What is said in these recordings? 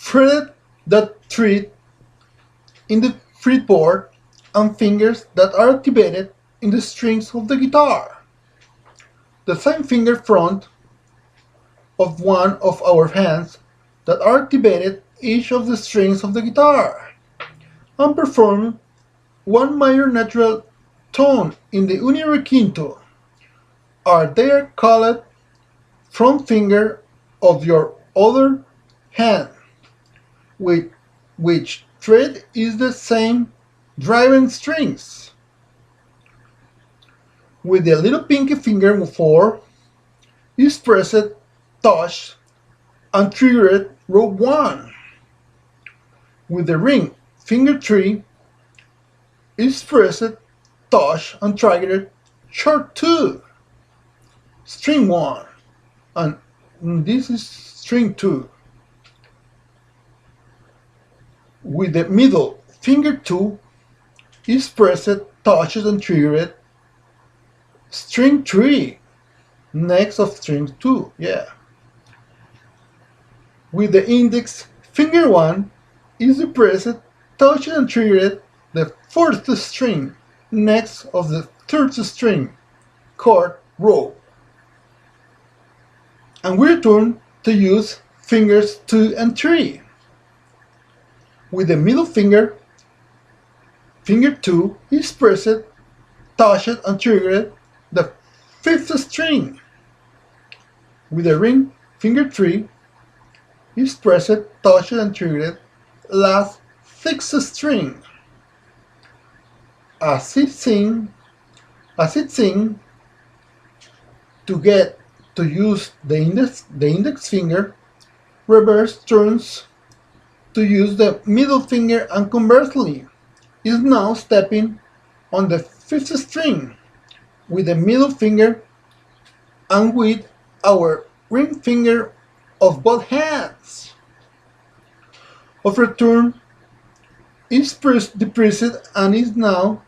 fretted that treat in the fretboard, and fingers that are activated in the strings of the guitar. The same finger front of one of our hands that are activated each of the strings of the guitar, and perform one minor natural tone in the uni-requinto, are they called front finger of your other hand, with which fret is the same driving strings. With the little pinky finger 4 is pressed, touched, and triggered rope 1. With the ring finger 3 is pressed, touched, and triggered chord 2, string 1, and this is string 2. With the middle finger 2 is pressed, touched, and triggered string 3, next of string 2, yeah. With the index finger 1 is pressed, touched, and triggered the fourth string, next of the third string, chord row. And we return to use fingers 2 and 3. With the middle finger, finger 2 is pressed, touched, and triggered the fifth string. With the ring, finger 3 is pressed, touched, and triggered last sixth string. As it sings, to get to use the index finger, reverse turns to use the middle finger, and conversely is now stepping on the fifth string with the middle finger and with our ring finger of both hands. Of return is depressed and is now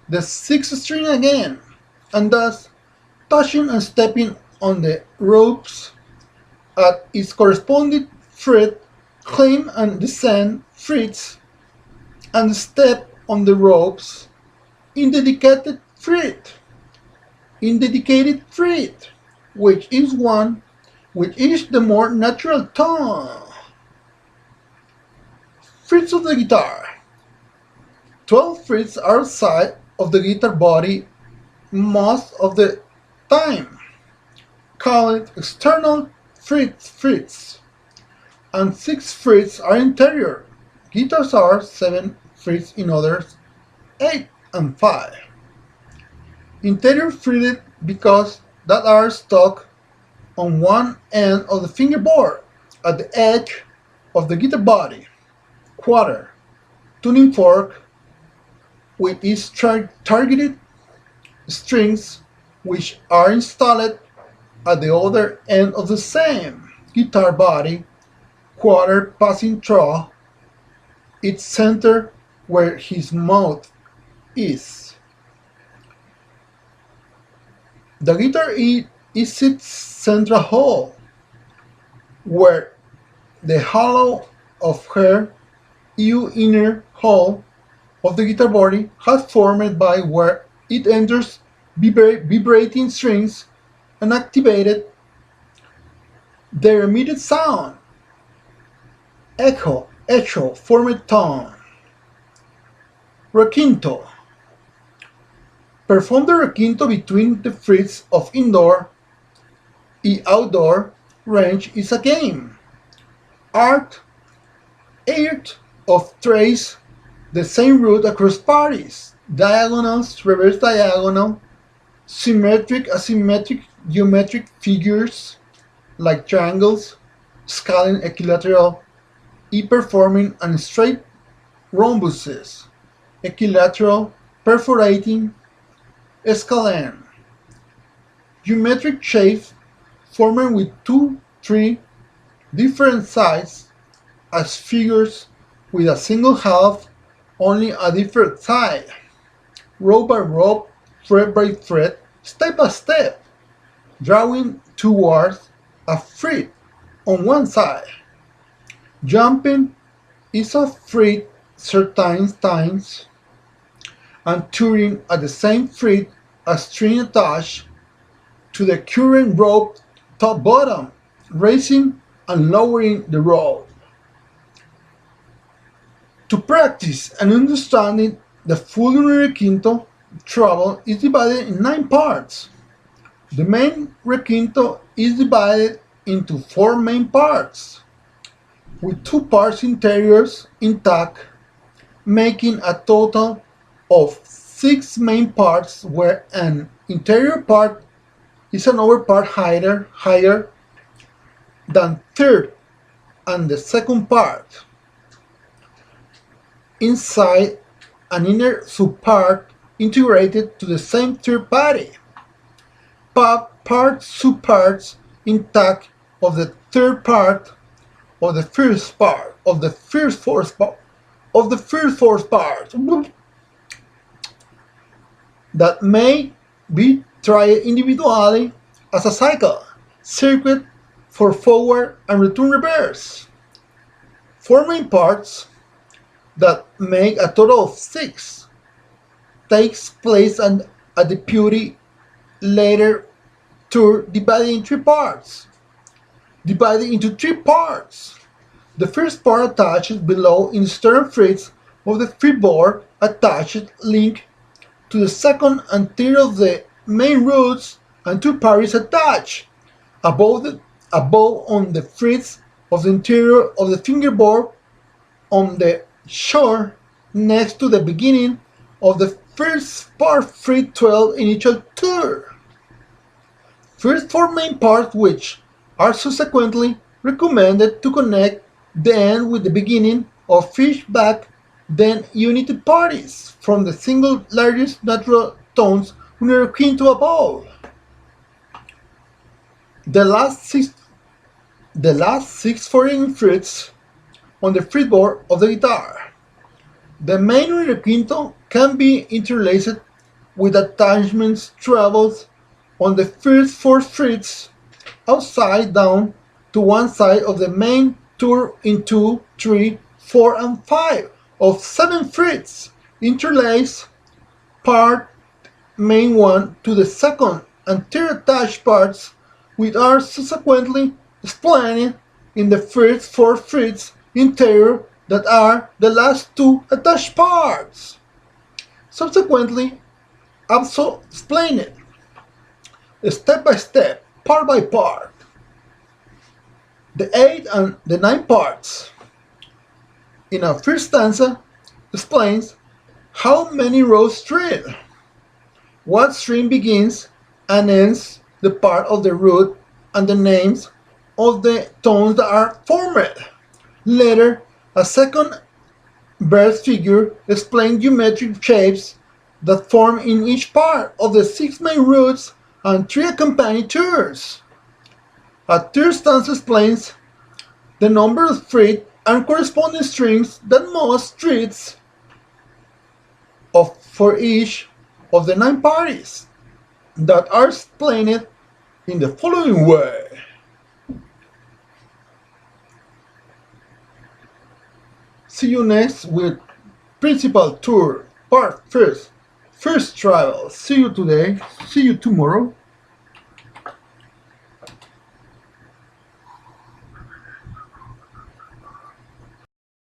the sixth string again, and thus touching and stepping on the ropes at its corresponding fret, climb and descend frets, and step on the ropes in dedicated fret, which is the more natural tone. Frets of the guitar. 12 frets are outside of the guitar body most of the time, called external frets, and 6 frets are interior. Guitars are 7 frets in others, 8 and 5. Interior fretted because that are stuck on one end of the fingerboard at the edge of the guitar body. Quarter, tuning fork, with its targeted strings, which are installed at the other end of the same guitar body. Quarter passing through its center where his mouth is. The guitar is its central hole, where the hollow of her inner hole of the guitar body has formed by where it enters vibrating strings and activated their emitted sound. Echo, formed tone. Requinto. Perform the requinto between the frets of indoor and outdoor range is a game. Art of trace the same route across parties, diagonals, reverse diagonal, symmetric, asymmetric, geometric figures like triangles, scaling equilateral, performing and straight rhombuses, equilateral, perforating, scalene, geometric shapes formed with 2-3 different sides as figures with a single half, only a different side, row by row, fret by fret, step by step, drawing towards a fret on one side. Jumping is a free certain times and touring at the same free a string attached to the current rope top bottom, raising and lowering the rope. To practice and understanding the full uni-requinto travel is divided in 9 parts. The main requinto is divided into 4 main parts, with 2 parts interiors intact, making a total of 6 main parts where an interior part is an upper part higher than third and the second part. Inside, an inner subpart integrated to the same third body. Subparts intact of the third part of the first part of the first fourth part of the first fourth part that may be tried individually as a cycle, circuit for forward and return reverse. 4 main parts that make a total of 6 takes place at the beauty later tour divided into 3 parts. The first part attached below in stern frets of the freeboard attached link to the second and third of the main roots and 2 parties attached above on the frets of the interior of the fingerboard on the shore next to the beginning of the first part fret 12 in each tour. First 4 main parts which are subsequently recommended to connect the end with the beginning of each back then united parties from the single largest natural tones uni-requinto above. The last 6 foreign frets on the fretboard of the guitar. The main uni-requinto can be interlaced with attachments trebles on the first 4 frets upside down to one side of the main tour in 2, 3, 4 and 5 of 7 frets interlace part main 1 to the second and third attached parts which are subsequently explained in the first 4 frets interior that are the last 2 attached parts. Subsequently also explained step by step, part by part. The 8 and the 9 parts in our first stanza explains how many rows string, what string begins and ends the part of the root and the names of the tones that are formed. Later, a second verse figure explains geometric shapes that form in each part of the 6 main roots and 3 accompanying tours. A third stanza explains the number of frets and corresponding strings that must treats of for each of the 9 parties that are explained in the following way. See you next with principal tour part first travel. See you today, see you tomorrow.